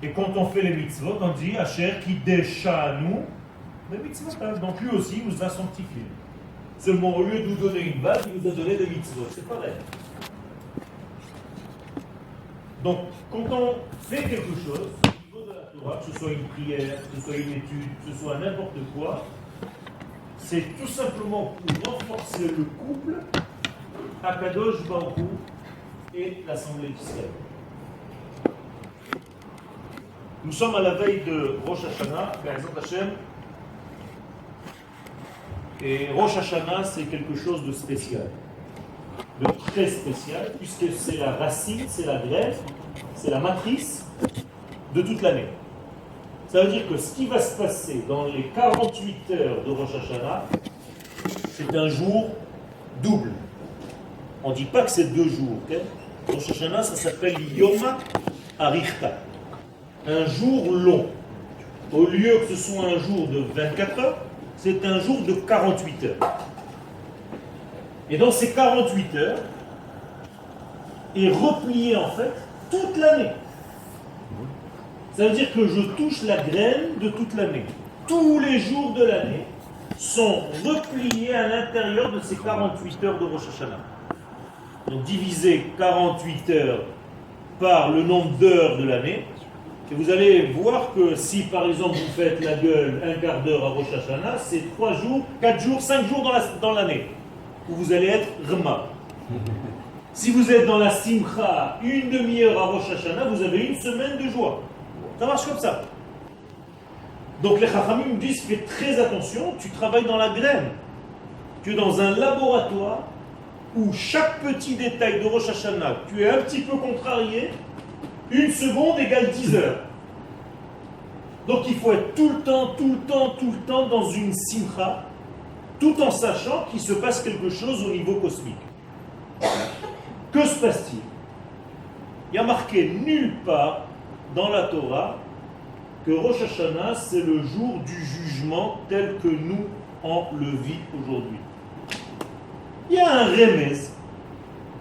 Et quand on fait les mitzvot, on dit Asher Kideshanu les mitzvot. Donc lui aussi nous a sanctifiés. Seulement au lieu de nous donner une base, il nous a donné des mitzvot. C'est pareil. Donc quand on fait quelque chose, au niveau de la Torah, que ce soit une prière, que ce soit une étude, que ce soit n'importe quoi, c'est tout simplement pour renforcer le couple Akadosh Baruch Hu et l'Assemblée d'Israël. Nous sommes à la veille de Rosh Hashanah, Be'ezrat Hashem, et Rosh Hashanah c'est quelque chose de spécial, de très spécial, puisque c'est la racine, c'est la graine, c'est la matrice de toute l'année. Ça veut dire que ce qui va se passer dans les 48 heures de Rosh Hashanah, c'est un jour double. On ne dit pas que c'est 2 jours. Okay? Rosh Hashanah, ça s'appelle Yom Arichta. Un jour long. Au lieu que ce soit un jour de 24 heures, c'est un jour de 48 heures. Et dans ces 48 heures, est repliée en fait toute l'année. Ça veut dire que je touche la graine de toute l'année. Tous les jours de l'année sont repliés à l'intérieur de ces 48 heures de Rosh Hashanah. Donc divisez 48 heures par le nombre d'heures de l'année, et vous allez voir que si par exemple vous faites la gueule un quart d'heure à Rosh Hashanah, c'est 3 jours, 4 jours, 5 jours dans l'année, où vous allez être Rma. Si vous êtes dans la Simcha, une demi-heure à Rosh Hashanah, vous avez une semaine de joie. Ça marche comme ça. Donc les Chachamim disent, fais très attention, tu travailles dans la graine. Tu es dans un laboratoire où chaque petit détail de Rosh Hashanah, tu es un petit peu contrarié, une seconde égale 10 heures. Donc il faut être tout le temps dans une simcha, tout en sachant qu'il se passe quelque chose au niveau cosmique. Que se passe-t-il? Il y a marqué nulle part dans la Torah que Rosh Hashanah c'est le jour du jugement tel que nous on le vit aujourd'hui. Il y a un remez,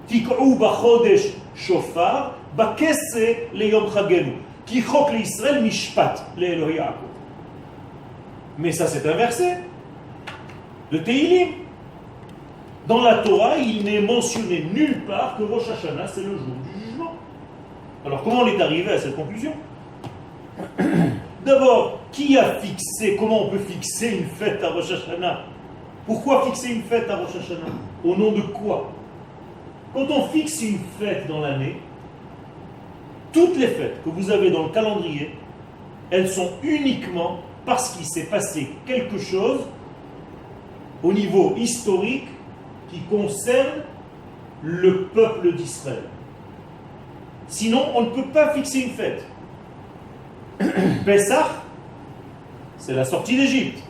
Tik'u b'chodesh shofar, b'kesse leyom chagenu, ki chok l'Israël mishpat le'Elohi Yaakov. Mais ça c'est un verset de Tehilim. Dans la Torah, il n'est mentionné nulle part que Rosh Hashanah c'est le jour du jugement. Alors comment on est arrivé à cette conclusion? D'abord, qui a fixé, comment on peut fixer une fête à Rosh Hashanah? Pourquoi fixer une fête à Rosh Hashanah? Au nom de quoi? Quand on fixe une fête dans l'année, toutes les fêtes que vous avez dans le calendrier, elles sont uniquement parce qu'il s'est passé quelque chose au niveau historique qui concerne le peuple d'Israël. Sinon, on ne peut pas fixer une fête. Pessah, c'est la sortie d'Égypte.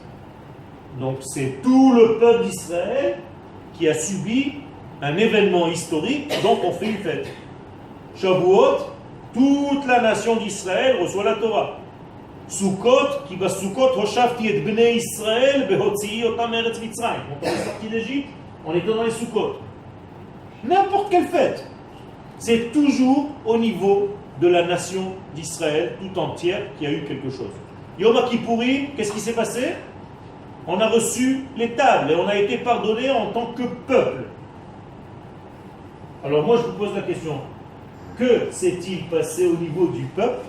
Donc c'est tout le peuple d'Israël qui a subi un événement historique, donc on fait une fête. Shavuot, toute la nation d'Israël reçoit la Torah. Sukkot, qui va Sukkot, Hoshavti et Bnei Israël, Behotzi otam eretz Mitzrayim. Quand on est sorti d'Égypte, on était dans les Sukkot. N'importe quelle fête, c'est toujours au niveau de la nation d'Israël tout entière qui a eu quelque chose. Yom Kippourim, qu'est-ce qui s'est passé? On a reçu les tables et on a été pardonné en tant que peuple. Alors moi je vous pose la question, que s'est-il passé au niveau du peuple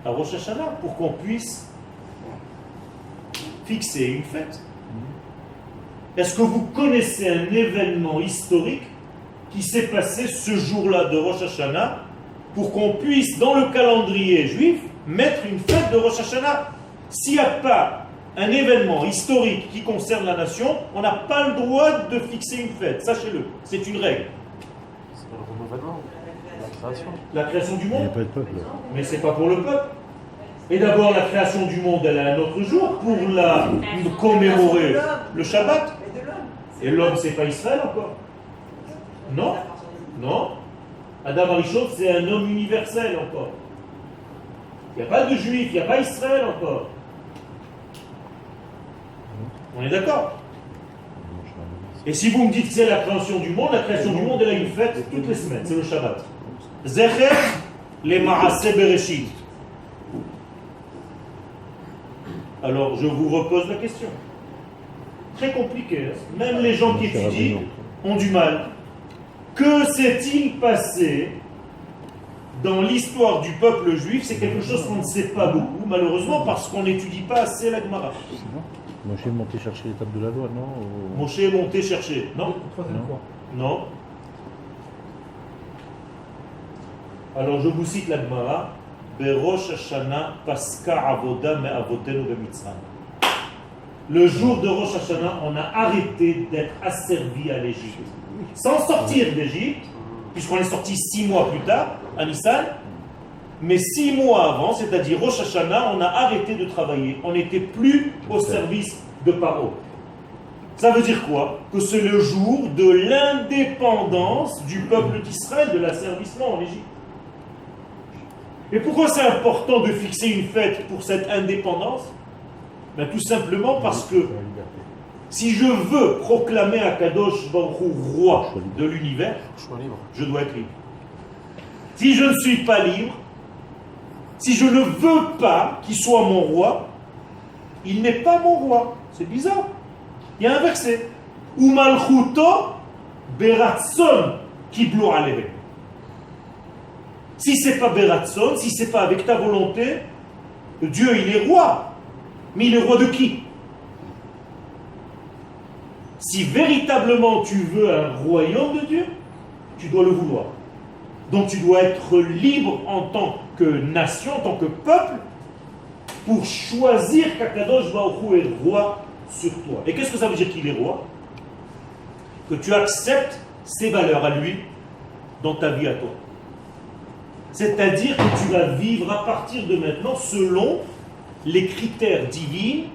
à Rosh Hashanah pour qu'on puisse fixer une fête? Est-ce que vous connaissez un événement historique qui s'est passé ce jour-là de Rosh Hashanah pour qu'on puisse dans le calendrier juif mettre une fête de Rosh Hashanah? S'il n'y a pas un événement historique qui concerne la nation, on n'a pas le droit de fixer une fête, sachez-le, c'est une règle. C'est le renouvellement, la création. La création du monde, Il n'y a pas de peuple. mais c'est pas pour le peuple. Et d'abord la création du monde, elle a un autre jour pour la commémorer, le Shabbat. Et l'homme, c'est pas Israël encore? Non, non. Adam Arishon, c'est un homme universel encore. Il n'y a pas de juif, il n'y a pas Israël encore. On est d'accord? Et si vous me dites que c'est la création du monde elle a une fête toutes les semaines, c'est le Shabbat. Zecher les Maaseh Bereshit. Alors je vous repose la question. Très compliqué, hein. Même les gens qui étudient ont du mal. Que s'est-il passé dans l'histoire du peuple juif? C'est quelque chose qu'on ne sait pas beaucoup, malheureusement, parce qu'on n'étudie pas assez la Gemara. Moshe est monté chercher l'étape de la loi, non? Moshe est monté chercher, non? Non. Alors je vous cite la Gemara. Berosh Hashanah paska avoda me avodenu bemitzrayim. Le jour de Rosh Hashanah, on a arrêté d'être asservi à l'Égypte. Sans sortir d'Égypte, puisqu'on est sorti 6 mois plus tard, à Nissan, mais 6 mois avant, c'est-à-dire Rosh Hashanah, on a arrêté de travailler. On n'était plus au service de Paro. Ça veut dire quoi? Que c'est le jour de l'indépendance du peuple d'Israël, de l'asservissement en Égypte. Et pourquoi c'est important de fixer une fête pour cette indépendance? Ben, tout simplement parce que si je veux proclamer Akadosh Baruch Hu roi de l'univers, je dois être libre. Si je ne suis pas libre, si je ne veux pas qu'il soit mon roi, il n'est pas mon roi. C'est bizarre. Il y a un verset. Ou malchuto beratson kiblu aleve. Si c'est pas beratson, si c'est pas avec ta volonté, Dieu il est roi. Mais il est roi de qui? Si véritablement tu veux un royaume de Dieu, tu dois le vouloir. Donc tu dois être libre en tant que nation, en tant que peuple, pour choisir qu'Akadosh Baruch Hu est roi sur toi. Et qu'est-ce que ça veut dire qu'il est roi? Que tu acceptes ses valeurs à lui dans ta vie à toi. C'est-à-dire que tu vas vivre à partir de maintenant selon les critères divins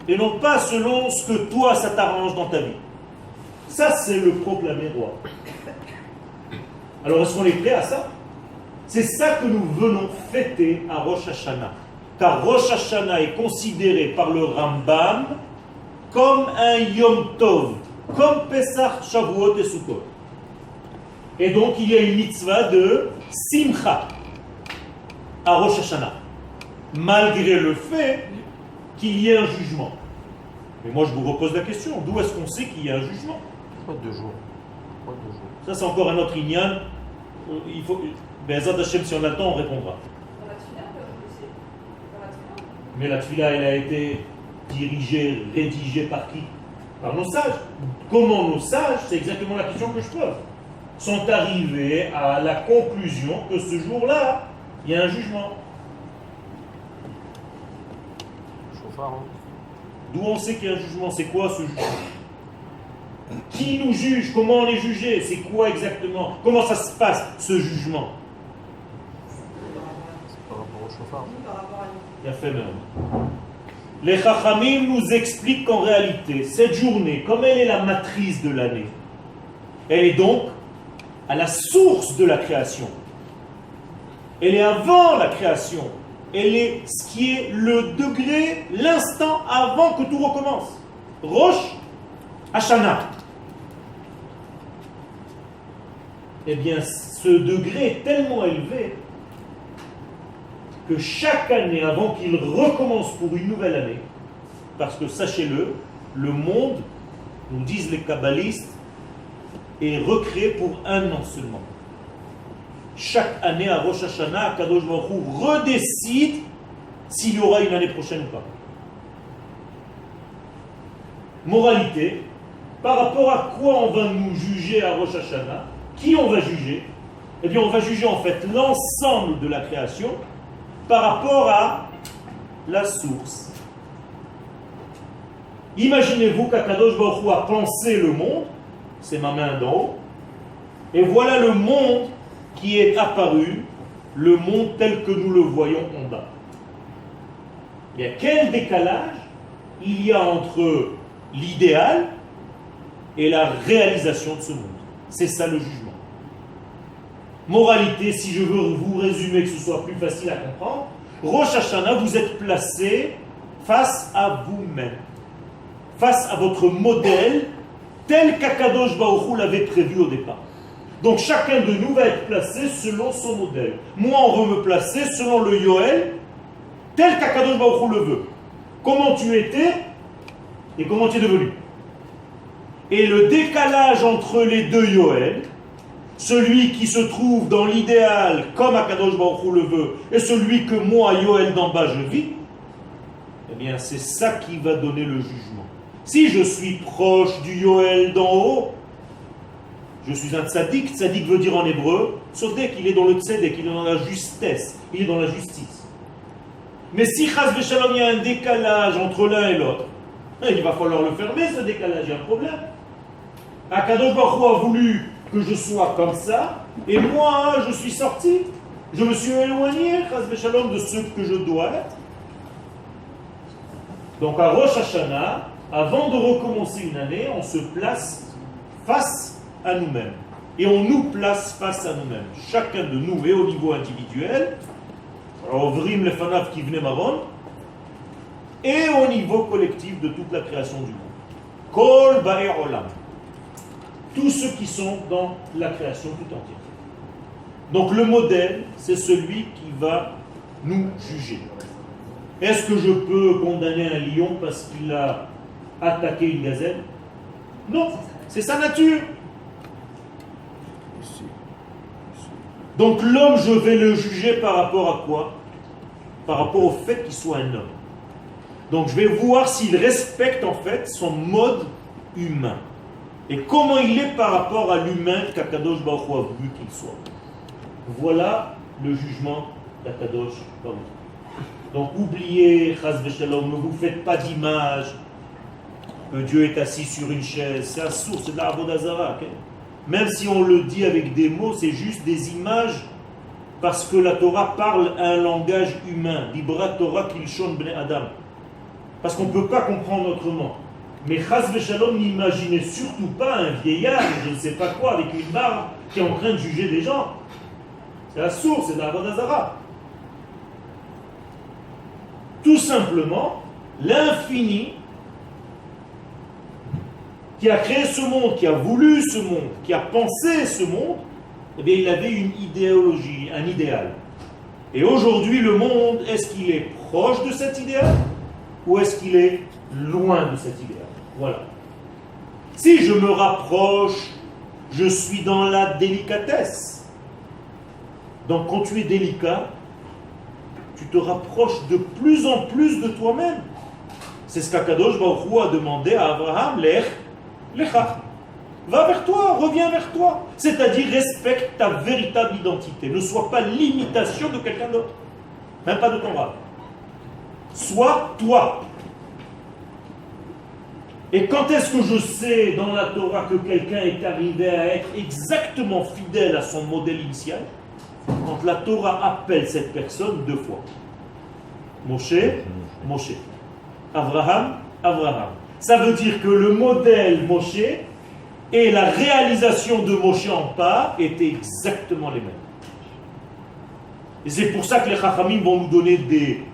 et non pas selon ce que toi ça t'arrange dans ta vie. Ça c'est le proclamé roi. Alors est-ce qu'on est prêt à ça? C'est ça que nous venons fêter à Rosh Hashanah. Car Rosh Hashanah est considéré par le Rambam comme un Yom Tov, comme Pesach, Shavuot et Sukkot. Et donc il y a une mitzvah de Simcha à Rosh Hashanah, malgré le fait qu'il y ait un jugement. Mais moi je vous repose la question, d'où est-ce qu'on sait qu'il y a un jugement? Pourquoi 2 jours? Ça c'est encore un autre inyan. Il faut, Be'ezrat Hashem, si on a le temps, on répondra. Mais la tefila, elle a été dirigée, rédigée par qui? Par nos sages. Comment nos sages, c'est exactement la question que je pose, sont arrivés à la conclusion que ce jour-là, il y a un jugement. Chauffard, hein. D'où on sait qu'il y a un jugement? C'est quoi ce jugement? Qui nous juge? Comment on est jugé? C'est quoi exactement? Comment ça se passe, ce jugement? C'est par rapport au chauffard. Il a fait même. Les Chachamim nous expliquent qu'en réalité, cette journée, comme elle est la matrice de l'année, elle est donc à la source de la création. Elle est avant la création. Elle est ce qui est le degré, l'instant avant que tout recommence. Rosh Hashanah. Eh bien, ce degré est tellement élevé que chaque année, avant qu'il recommence pour une nouvelle année, parce que sachez-le, le monde, nous disent les kabbalistes, est recréé pour un an seulement. Chaque année à Rosh Hashanah, Kadosh Baruch Hu redécide s'il y aura une année prochaine ou pas. Moralité, par rapport à quoi on va nous juger à Rosh Hashanah? Qui on va juger? Eh bien, on va juger en fait l'ensemble de la création par rapport à la source. Imaginez-vous qu'Akadosh Baruch Hu a pensé le monde, c'est ma main d'en haut, et voilà le monde qui est apparu, le monde tel que nous le voyons en bas. Eh bien, quel décalage il y a entre l'idéal et la réalisation de ce monde? C'est ça le jugement. Moralité, si je veux vous résumer que ce soit plus facile à comprendre, Rosh Hashanah, vous êtes placé face à vous-même, face à votre modèle tel qu'Akadosh Baruch Hu l'avait prévu au départ. Donc chacun de nous va être placé selon son modèle. Moi, on veut me placer selon le Yoel, tel qu'Akadosh Baruch Hu le veut. Comment tu étais et comment tu es devenu. Et le décalage entre les deux Yoel, celui qui se trouve dans l'idéal comme Akadosh Baruch Hu le veut, et celui que moi, Yoel d'en bas, je vis, eh bien c'est ça qui va donner le jugement. Si je suis proche du Yoel d'en haut, je suis un tzaddik. Tzaddik veut dire en hébreu, Sodek, il est dans le tzedek, il est dans la justesse, il est dans la justice. Mais si chas v'shalom, il y a un décalage entre l'un et l'autre, il va falloir le fermer, ce décalage, il y a un problème. Akadosh Baruch Hu a voulu que je sois comme ça, et moi, je suis sorti. Je me suis éloigné, chas v'shalom, de ce que je dois être. Donc à Rosh Hashanah, avant de recommencer une année, on se place face à nous-mêmes. Et on nous place face à nous-mêmes. Chacun de nous est au niveau individuel, Ovrim le Fanav qui venait Maron, et au niveau collectif de toute la création du monde. Kol Ba'er Olam. Tous ceux qui sont dans la création tout entière. Donc le modèle, c'est celui qui va nous juger. Est-ce que je peux condamner un lion parce qu'il a attaqué une gazelle? Non, c'est sa nature. Donc l'homme, je vais le juger par rapport à quoi? Par rapport au fait qu'il soit un homme. Donc je vais voir s'il respecte en fait son mode humain. Et comment il est par rapport à l'humain qu'Akadosh Baruch Hu a voulu qu'il soit. Voilà le jugement d'Akadosh Baruch Hu. Donc oubliez, chas v'shalom, ne vous faites pas d'image que Dieu est assis sur une chaise. C'est un sourd, c'est de la avodah zara. Okay? Même si on le dit avec des mots, c'est juste des images parce que la Torah parle un langage humain. Libra Torah kilshon bnei Adam. Parce qu'on ne peut pas comprendre autrement. Mais chas v'shalom, n'imaginez surtout pas un vieillard, je ne sais pas quoi, avec une barbe qui est en train de juger des gens. C'est la source, c'est de la avodah zara. Tout simplement, l'infini qui a créé ce monde, qui a voulu ce monde, qui a pensé ce monde, eh bien, il avait une idéologie, un idéal. Et aujourd'hui, le monde, est-ce qu'il est proche de cet idéal ou est-ce qu'il est loin de cet idéal? Voilà. Si je me rapproche, je suis dans la délicatesse. Donc, quand tu es délicat, tu te rapproches de plus en plus de toi-même. C'est ce qu'Akadosh Baruch Hu a demandé à Abraham, Lecha. Va vers toi, reviens vers toi. C'est-à-dire, respecte ta véritable identité. Ne sois pas l'imitation de quelqu'un d'autre. Même pas de ton rab. Sois toi. Et quand est-ce que je sais dans la Torah que quelqu'un est arrivé à être exactement fidèle à son modèle initial? Quand la Torah appelle cette personne deux fois. Moshe, Moshe. Abraham, Abraham. Ça veut dire que le modèle Moshe et la réalisation de Moshe en part étaient exactement les mêmes. Et c'est pour ça que les Chachamim vont nous donner des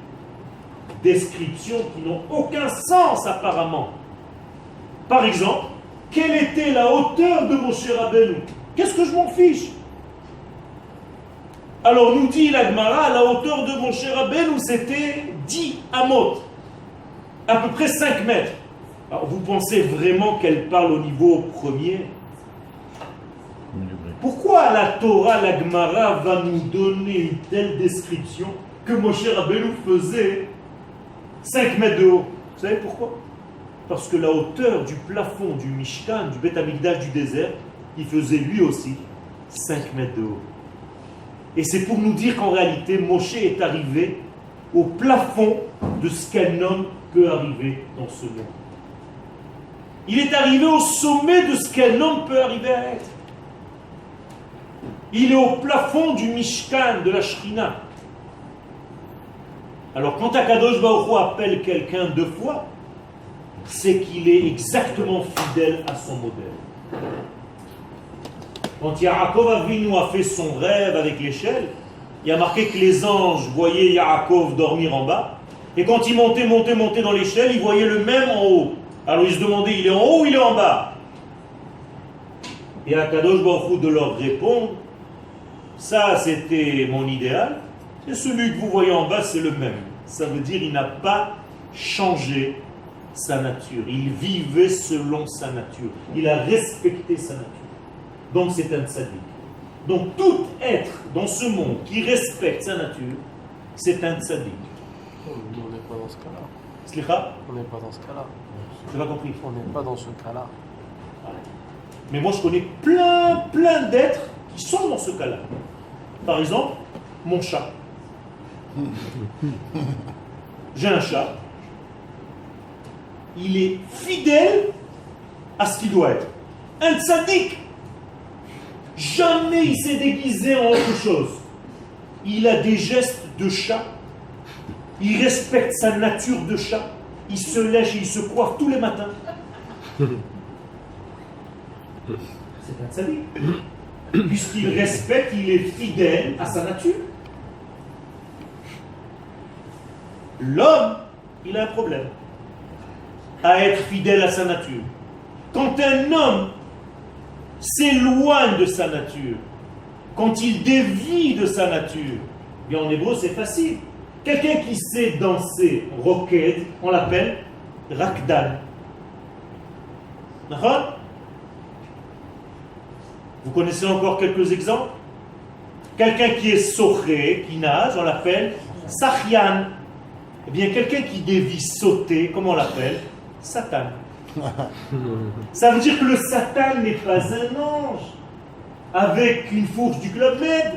descriptions qui n'ont aucun sens apparemment. Par exemple, quelle était la hauteur de Moshe Rabbeinu? Qu'est-ce que je m'en fiche? Alors nous dit la Gemara, la hauteur de Moshe Rabbeinu c'était 10 amot, à peu près 5 mètres. Alors vous pensez vraiment qu'elle parle au niveau premier? Pourquoi la Torah, la Gemara va nous donner une telle description que Moshe Rabbeinu faisait 5 mètres de haut? Vous savez pourquoi? Parce que la hauteur du plafond du Mishkan, du Beth Amikdash du désert, il faisait lui aussi 5 mètres de haut. Et c'est pour nous dire qu'en réalité, Moshe est arrivé au plafond de ce qu'un homme peut arriver dans ce monde. Il est arrivé au sommet de ce qu'un homme peut arriver à être. Il est au plafond du Mishkan, de la Shrina. Alors quand Akadosh Baruch Hu appelle quelqu'un deux fois, c'est qu'il est exactement fidèle à son modèle. Quand Yaakov Avinu a fait son rêve avec l'échelle, il y a marqué que les anges voyaient Yaakov dormir en bas, et quand il montait dans l'échelle, ils voyaient le même en haut. Alors ils se demandaient, il est en haut ou il est en bas? Et à Kadosh Baruch Hu de leur répondre, ça c'était mon idéal, et celui que vous voyez en bas c'est le même. Ça veut dire qu'il n'a pas changé sa nature. Il vivait selon sa nature. Il a respecté sa nature. Donc c'est un tzaddik. Donc tout être dans ce monde qui respecte sa nature, c'est un tzaddik. Nous, on n'est pas dans ce cas-là. Slicha, On n'est pas dans ce cas-là. j'ai pas compris. On n'est pas dans ce cas-là. Mais moi je connais plein d'êtres qui sont dans ce cas-là. Par exemple, mon chat. J'ai un chat. Il est fidèle à ce qu'il doit être. Un tzaddik. Jamais il s'est déguisé en autre chose. Il a des gestes de chat. Il respecte sa nature de chat. Il se lèche et il se coiffe tous les matins. C'est un tzaddik. Puisqu'il respecte, il est fidèle à sa nature. L'homme, il a un problème à être fidèle à sa nature. Quand un homme s'éloigne de sa nature, quand il dévie de sa nature, bien en hébreu c'est facile. Quelqu'un qui sait danser roquette, on l'appelle rakdan. D'accord? Vous connaissez encore quelques exemples? Quelqu'un qui est soché, qui nage, on l'appelle sachyan. Eh bien, quelqu'un qui dévie sauter, comment on l'appelle? Satan. Ça veut dire que le Satan n'est pas un ange avec une fourche du Club Med.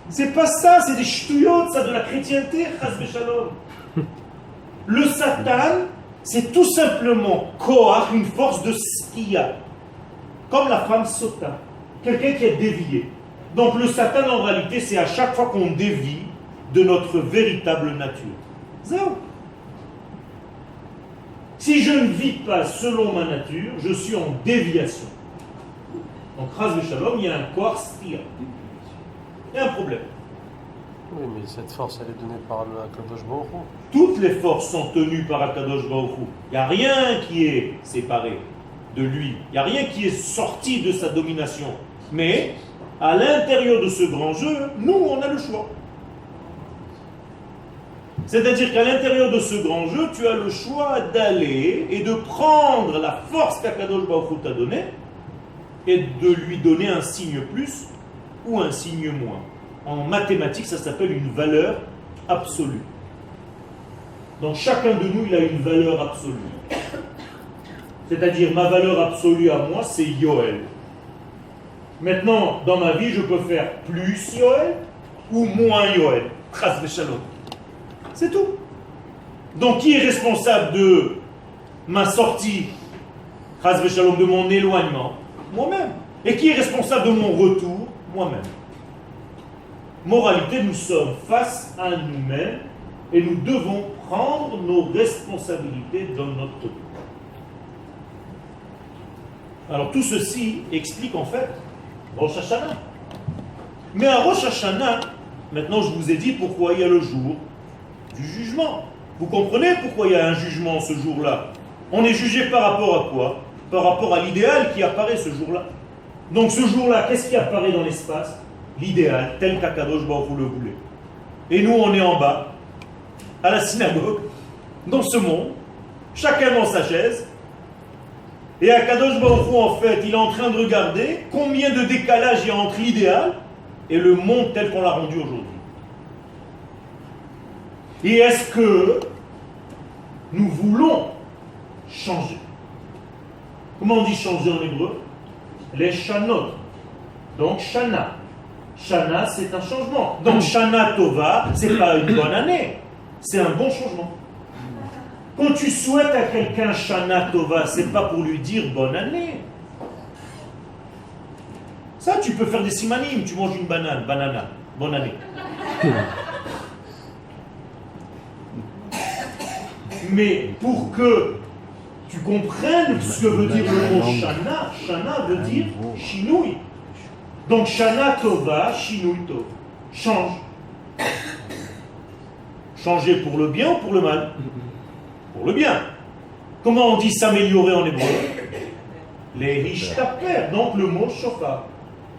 C'est pas ça, c'est des ch'touillottes, ça, de la chrétienté, chas v'shalom. Le Satan, c'est tout simplement koach, une force de skia. Comme la femme Sota, quelqu'un qui est dévié. Donc le Satan en réalité c'est à chaque fois qu'on dévie de notre véritable nature. Zéro. Si je ne vis pas selon ma nature, je suis en déviation. Donc Chas v'Shalom, il y a un corps spire. Il y a un problème. Oui, mais cette force, elle est donnée par le Kadosh Baruch Hu. Toutes les forces sont tenues par Akadosh Baruch Hu. Il n'y a rien qui est séparé de lui. Il n'y a rien qui est sorti de sa domination. Mais, à l'intérieur de ce grand jeu, nous, on a le choix. C'est-à-dire qu'à l'intérieur de ce grand jeu, tu as le choix d'aller et de prendre la force qu'Akadosh Baruch Hu t'a donnée et de lui donner un signe plus ou un signe moins. En mathématiques, ça s'appelle une valeur absolue. Donc chacun de nous, il a une valeur absolue. C'est-à-dire, ma valeur absolue à moi, c'est Yoel. Maintenant, dans ma vie, je peux faire plus Yoel ou moins Yoel. Chas v'shalom. C'est tout. Donc, qui est responsable de ma sortie, chas v'shalom, de mon éloignement? Moi-même. Et qui est responsable de mon retour? Moi-même. Moralité, nous sommes face à nous-mêmes et nous devons prendre nos responsabilités dans notre vie. Alors tout ceci explique en fait Rosh Hashanah. Mais à Rosh Hashanah, maintenant je vous ai dit pourquoi il y a le jour du jugement. Vous comprenez pourquoi il y a un jugement ce jour-là? On est jugé par rapport à quoi? Par rapport à l'idéal qui apparaît ce jour-là. Donc ce jour-là, qu'est-ce qui apparaît dans l'espace? L'idéal, tel qu'Akadosh Baruch Hu le voulait. Et nous, on est en bas, à la synagogue, dans ce monde, chacun dans sa chaise. Et Akadosh Baruch Hu, en fait, il est en train de regarder combien de décalage il y a entre l'idéal et le monde tel qu'on l'a rendu aujourd'hui. Et est-ce que nous voulons changer? Comment on dit changer en hébreu? Les shanot. Donc shana. Shana, c'est un changement. Donc Shana Tova, c'est pas une bonne année. C'est un bon changement. Quand tu souhaites à quelqu'un Shana Tova, c'est pas pour lui dire bonne année. Ça, tu peux faire des simanim. Tu manges une banane, banana, bonne année. Mais pour que tu comprennes ce que veut dire le mot Shana, Shana veut dire Shinui. Donc Shana Tova, Shinui Tov. Change. Changer pour le bien ou pour le mal? Pour le bien. Comment on dit s'améliorer en hébreu? Les ishtaper, donc le mot shofar.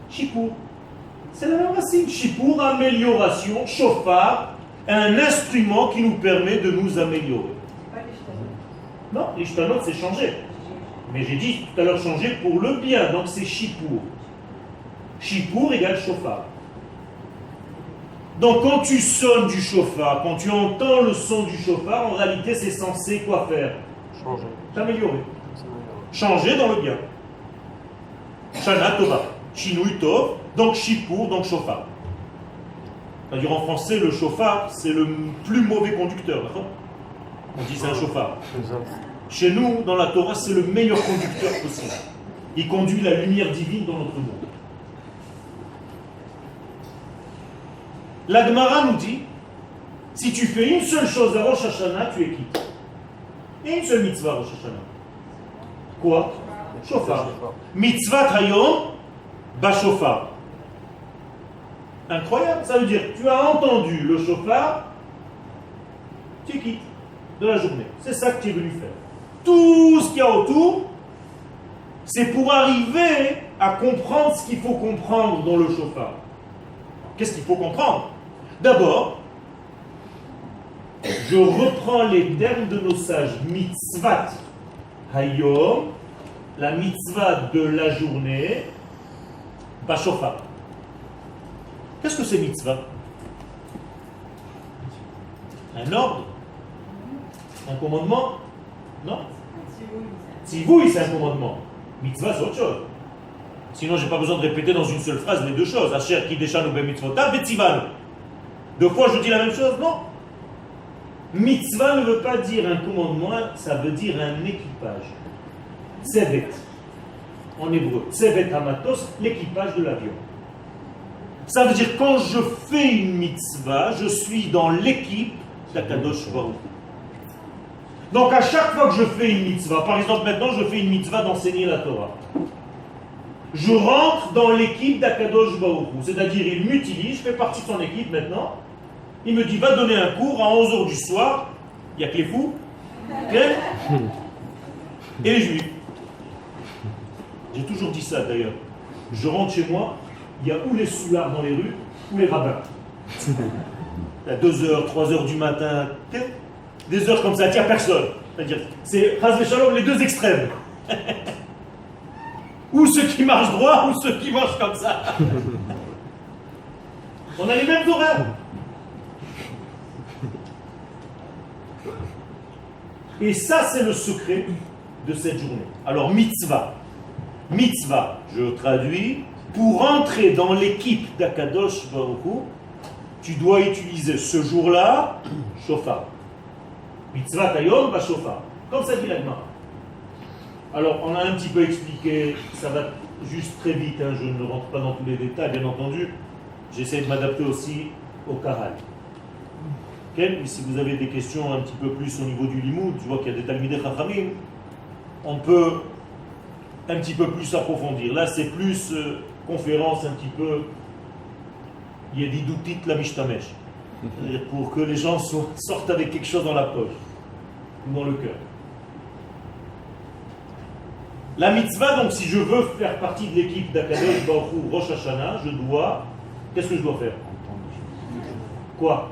Shipour. C'est la même racine. Shipour, amélioration, shofar, un instrument qui nous permet de nous améliorer. Non, l'ishtanot c'est changer. Mais j'ai dit tout à l'heure changer pour le bien, donc c'est shipour. Shipour égale shofar. Donc quand tu sonnes du shofar, quand tu entends le son du shofar, en réalité c'est censé quoi faire? Changer. T'améliorer. Changer dans le bien. Shana Tova. Shinui Tov, donc shipour, donc shofar. C'est-à-dire en français, le shofar, c'est le plus mauvais conducteur, d'accord? On dit c'est un shofar. Chez nous, dans la Torah, c'est le meilleur conducteur possible. Il conduit la lumière divine dans notre monde. La Gemara nous dit, si tu fais une seule chose à Rosh Hashanah, tu es quitte. Et une seule mitzvah à Rosh Hashanah. Quoi? Shofar. Mitzvah Hayom, Bashofar. Incroyable, ça veut dire, tu as entendu le shofar, tu es quitte de la journée. C'est ça que tu es venu faire. Tout ce qu'il y a autour, c'est pour arriver à comprendre ce qu'il faut comprendre dans le shofar. Qu'est-ce qu'il faut comprendre? D'abord, je reprends les termes de nos sages. Mitzvat hayom, la mitzvah de la journée, bashofar. Qu'est-ce que c'est mitzvah? Un ordre? Un commandement? Non. Tzivouï, c'est un commandement. Mitzvah, c'est autre chose. Sinon, je n'ai pas besoin de répéter dans une seule phrase les deux choses. Asher kideshanu b'mitzvotav v'tzivanu. Deux fois, je dis la même chose? Non. Mitzvah ne veut pas dire un commandement, ça veut dire un équipage. Tsevet. En hébreu. Tsevet hamatos, l'équipage de l'avion. Ça veut dire quand je fais une mitzvah, je suis dans l'équipe d'Akadosh Baruch. Donc à chaque fois que je fais une mitzvah, par exemple maintenant je fais une mitzvah d'enseigner la Torah, je rentre dans l'équipe d'Akadosh Baruch. C'est-à-dire il m'utilise, je fais partie de son équipe maintenant, il me dit va donner un cours à 11h du soir, il n'y a que les fous, okay? Et les juifs. J'ai toujours dit ça d'ailleurs. Je rentre chez moi, il y a ou les soulards dans les rues, ou les rabbins. À 2h, 3h du matin, des heures comme ça, il n'y a personne. C'est-à-dire, c'est Chas v'Shalom, les deux extrêmes. Ou ceux qui marchent droit, ou ceux qui marchent comme ça. On a les mêmes horaires. Et ça, c'est le secret de cette journée. Alors, mitzvah. Mitzvah, je traduis, pour entrer dans l'équipe d'Akadosh Baruch Hu, tu dois utiliser ce jour-là, shofar. Mitzvah tayom va shofar. Comme ça dit la Gemara. Alors, on a un petit peu expliqué, ça va juste très vite, hein, je ne rentre pas dans tous les détails, bien entendu. J'essaie de m'adapter aussi au Karal. Okay? Si vous avez des questions un petit peu plus au niveau du limoud, je vois qu'il y a des Talmidei Chachamim, on peut un petit peu plus approfondir. Là, c'est plus conférence un petit peu, il y a des doutit la mishtamesh, pour que les gens sortent avec quelque chose dans la poche ou dans le cœur. La mitzvah, donc si je veux faire partie de l'équipe d'Akadosh Baruch Hu Rosh Hashanah, je dois, qu'est-ce que je dois faire? Quoi?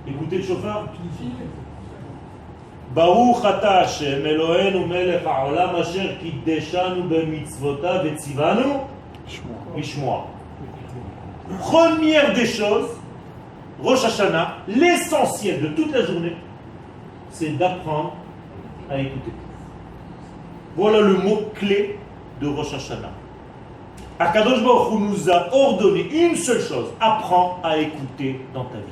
Écoutez le shofar. Baruch ata Hashem Eloheinu melech ha'olam asher kiddeshanu b'mitzvotav v'tzivanu lishmoa. Première des choses, Rosh Hashanah, l'essentiel de toute la journée, c'est d'apprendre à écouter. Voilà le mot clé de Rosh Hashanah. Akadosh Baruch Hu nous a ordonné une seule chose, apprends à écouter dans ta vie.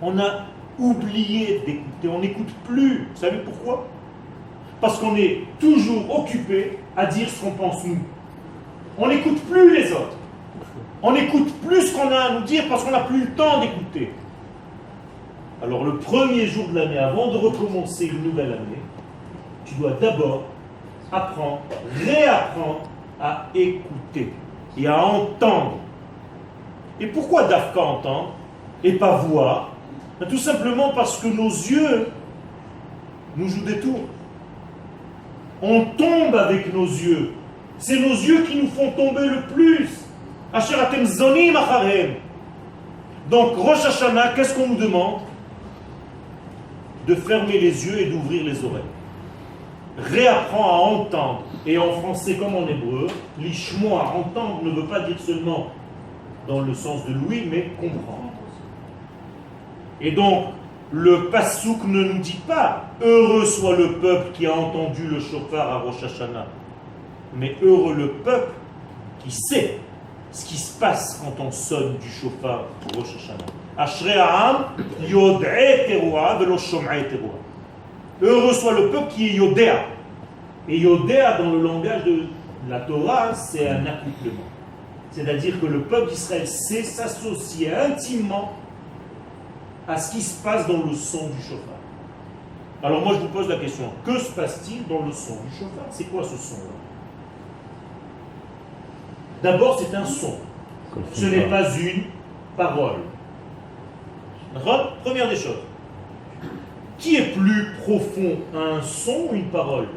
On a oublié d'écouter, on n'écoute plus. Vous savez pourquoi? Parce qu'on est toujours occupé à dire ce qu'on pense nous. On n'écoute plus les autres. On n'écoute plus ce qu'on a à nous dire parce qu'on n'a plus le temps d'écouter. Alors le premier jour de l'année, avant de recommencer une nouvelle année, tu dois d'abord apprendre, réapprendre à écouter et à entendre. Et pourquoi d'Afka entendre et pas voir? Tout simplement parce que nos yeux nous jouent des tours. On tombe avec nos yeux. C'est nos yeux qui nous font tomber le plus. Asher atem zonim acharem. Donc, Rosh Hashanah, qu'est-ce qu'on nous demande? De fermer les yeux et d'ouvrir les oreilles. Réapprends à entendre. Et en français comme en hébreu, l'ishmoa, entendre ne veut pas dire seulement dans le sens de l'ouïe, mais comprendre. Et donc, le passouk ne nous dit pas « Heureux soit le peuple qui a entendu le shofar à Rosh Hashanah », mais heureux le peuple qui sait ce qui se passe quand on sonne du shofar pour Rosh Hashanah. Ashrei ha'am yod'e teruah velo shom'e teruah. Heureux soit le peuple qui est yodéa. Et yodéa, dans le langage de la Torah, c'est un accouplement. C'est-à-dire que le peuple d'Israël sait s'associer intimement à ce qui se passe dans le son du shofar. Alors moi je vous pose la question, que se passe-t-il dans le son du shofar? C'est quoi ce son-là? D'abord c'est un son. Ce n'est pas une parole. D'accord? Première des choses. Qui est plus profond, un son ou une parole?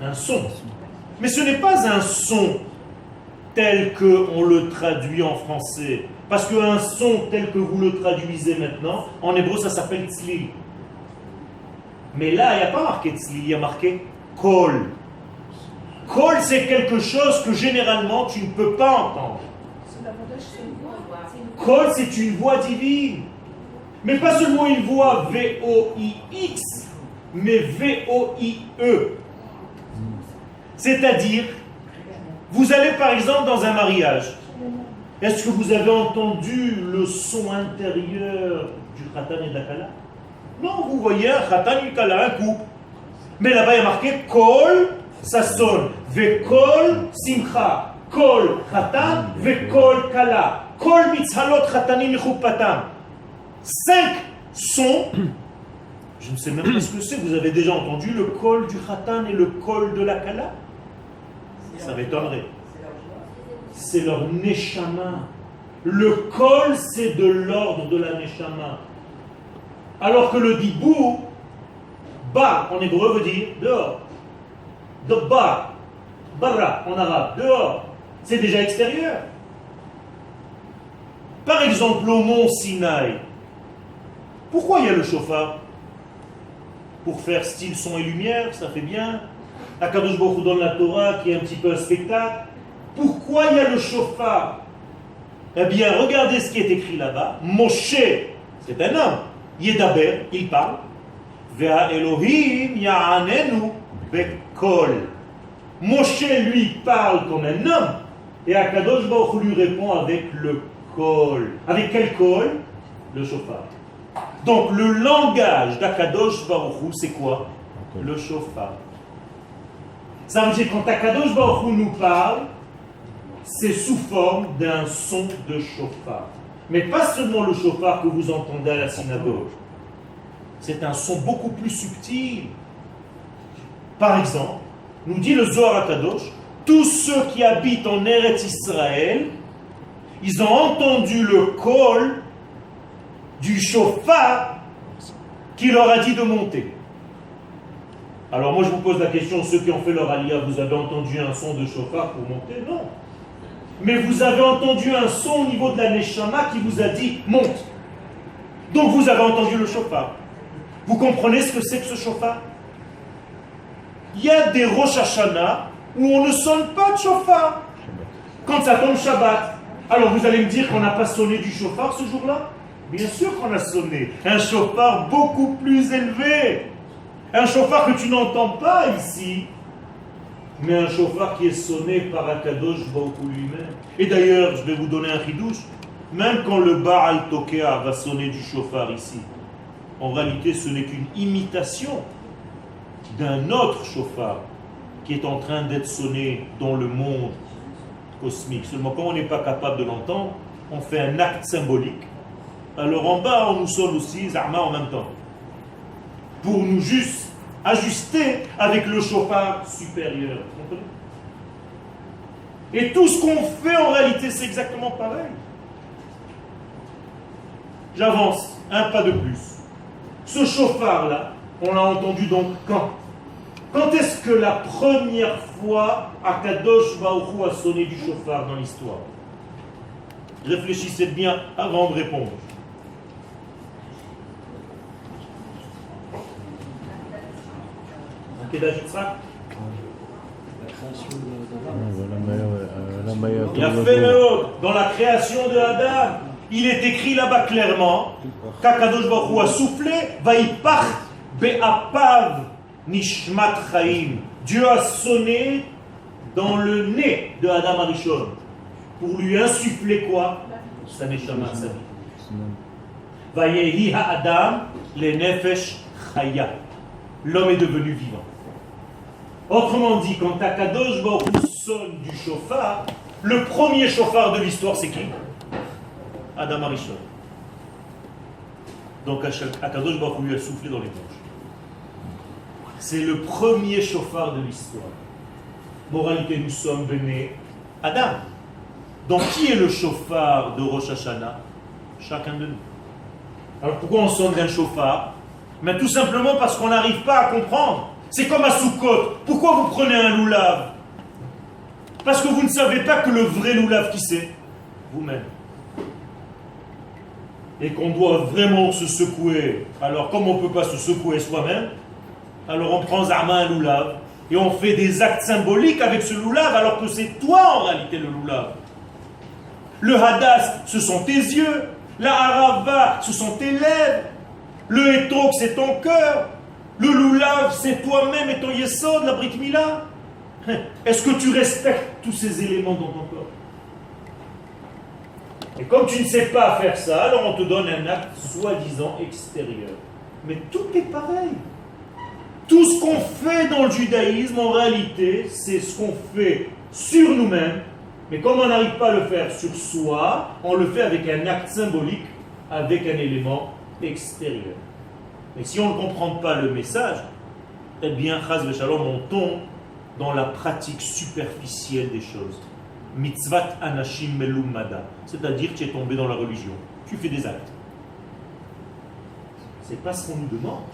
Un son. Mais ce n'est pas un son tel qu'on le traduit en français. Parce qu'un son tel que vous le traduisez maintenant, en hébreu ça s'appelle tzlil. Mais là, il n'y a pas marqué tzlil, il y a marqué kol. Kol, c'est quelque chose que généralement tu ne peux pas entendre. Kol, c'est une voix divine. Mais pas seulement une voix V-O-I-X, mais V-O-I-E. C'est-à-dire, vous allez par exemple dans un mariage. Est-ce que vous avez entendu le son intérieur du khatan et de la kala? Non, vous voyez un khatan et une kala, un couple. Mais là-bas, il y a marqué kol, ça sonne. Ve kol simcha. Kol khatan, ve kol kala. Kol mitzhalot khatanim mechupatam. 5 sons. Je ne sais même pas ce que c'est. Vous avez déjà entendu le kol du khatan et le kol de la kala? Ça m'étonnerait. C'est leur neshama. Le kol, c'est de l'ordre de la neshama. Alors que le dibou, ba en hébreu veut dire dehors. De ba, bara en arabe, dehors. C'est déjà extérieur. Par exemple, au mont Sinaï, pourquoi il y a le chauffard? Pour faire style son et lumière, ça fait bien. Akadosh Baruch Hu dans la Torah, qui est un petit peu un spectacle. Pourquoi il y a le chauffard? Eh bien, regardez ce qui est écrit là-bas. Moshe, c'est un homme. Yedaber, il parle. Vea Elohim ya'anenu bekol. Moshe, lui, parle comme un homme. Et Akadosh Baruch Hu lui répond avec le kol. Avec quel kol? Le chauffard. Donc, le langage d'Akadosh Baruch Hu, c'est quoi? Le chauffard. Ça veut dire quand Akadosh Baruch Hu nous parle, c'est sous forme d'un son de chauffard. Mais pas seulement le chauffard que vous entendez à la synagogue. C'est un son beaucoup plus subtil. Par exemple, nous dit le Zohar HaKadosh, tous ceux qui habitent en Eretz Israël, ils ont entendu le kol du chauffard qui leur a dit de monter. Alors moi je vous pose la question, ceux qui ont fait leur aliyah, vous avez entendu un son de chauffard pour monter? Non. Mais vous avez entendu un son au niveau de la neshama qui vous a dit monte. Donc vous avez entendu le chauffard. Vous comprenez ce que c'est que ce chauffard? Il y a des Rosh Hashanah où on ne sonne pas de chauffard. Quand ça tombe Shabbat. Alors vous allez me dire qu'on n'a pas sonné du chauffard ce jour-là? Bien sûr qu'on a sonné. Un chauffard beaucoup plus élevé. Un chauffard que tu n'entends pas ici, mais un chauffard qui est sonné par Akadosh Baruch Hu lui-même. Et d'ailleurs, je vais vous donner un chidouche, même quand le Baal Tokea va sonner du chauffard ici, en réalité ce n'est qu'une imitation d'un autre chauffard qui est en train d'être sonné dans le monde cosmique. Seulement quand on n'est pas capable de l'entendre, on fait un acte symbolique. Alors en bas, on nous sonne aussi Zahma en même temps. Pour nous juste ajuster avec le chauffard supérieur. Vous comprenez? Et tout ce qu'on fait en réalité, c'est exactement pareil. J'avance un pas de plus. Ce chauffard-là, on l'a entendu donc quand? Quand est-ce que la première fois Akadosh Baruch Hu a sonné du chauffard dans l'histoire? Réfléchissez bien avant de répondre. À quel âge Yitzhak? Il a fait dans la création de Adam. Il est écrit là-bas clairement qu'Akadosh Baruch Hu a soufflé, Vaïpach be'apav nishmat chaim. Dieu a sonné dans le nez de Adam Arishon pour lui insuffler quoi? Sa neshama, sa vie. Vayehi ha'adam le nefesh chaya. L'homme est devenu vivant. Autrement dit, quand Akadosh Baruch Hu sonne du chauffard, le premier chauffard de l'histoire, c'est qui? Adam Arishon. Donc Akadosh Baruch Hu lui a soufflé dans les manches. C'est le premier chauffard de l'histoire. Moralité, nous sommes béné Adam. Donc qui est le chauffard de Rosh Hashanah? Chacun de nous. Alors pourquoi on sonne d'un chauffard? Mais tout simplement parce qu'on n'arrive pas à comprendre. C'est comme à Sukkot. Pourquoi vous prenez un loulav? Parce que vous ne savez pas que le vrai loulav, qui c'est? Vous-même. Et qu'on doit vraiment se secouer. Alors comme on ne peut pas se secouer soi-même, alors on prend Zama un loulav et on fait des actes symboliques avec ce loulav alors que c'est toi en réalité le loulav. Le hadas, ce sont tes yeux. La harava, ce sont tes lèvres. Le hétrok, c'est ton cœur. Le loulav, c'est toi-même et ton yesod, la brit mila. Est-ce que tu respectes tous ces éléments dans ton corps? Et comme tu ne sais pas faire ça, alors on te donne un acte soi-disant extérieur. Mais tout est pareil. Tout ce qu'on fait dans le judaïsme, en réalité, c'est ce qu'on fait sur nous-mêmes. Mais comme on n'arrive pas à le faire sur soi, on le fait avec un acte symbolique, avec un élément extérieur. Et si on ne comprend pas le message, eh bien, chas v'shalom, on tombe dans la pratique superficielle des choses. Mitzvat anashim melum mada. C'est-à-dire que tu es tombé dans la religion. Tu fais des actes. C'est pas ce qu'on nous demande.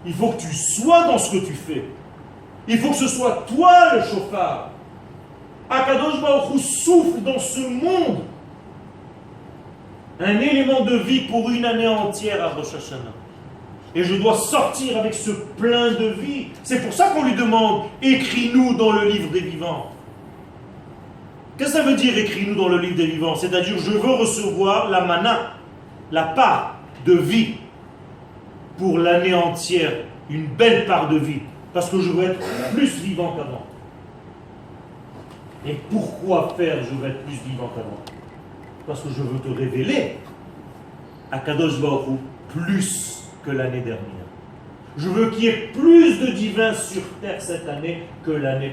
Il faut que tu sois dans ce que tu fais. Il faut que ce soit toi le chauffard. Akadosh Baruch Hu souffle dans ce monde un élément de vie pour une année entière à Rosh Hashanah. Et je dois sortir avec ce plein de vie. C'est pour ça qu'on lui demande « Écris-nous dans le livre des vivants ». Qu'est-ce que ça veut dire « Écris-nous dans le livre des vivants » C'est-à-dire je veux recevoir la mana, la part de vie pour l'année entière, une belle part de vie, parce que je veux être plus vivant qu'avant. Et pourquoi faire je veux être plus vivant qu'avant? Parce que je veux te révéler à Kadosh Baruch Hu plus que l'année dernière. Je veux qu'il y ait plus de divins sur terre cette année que l'année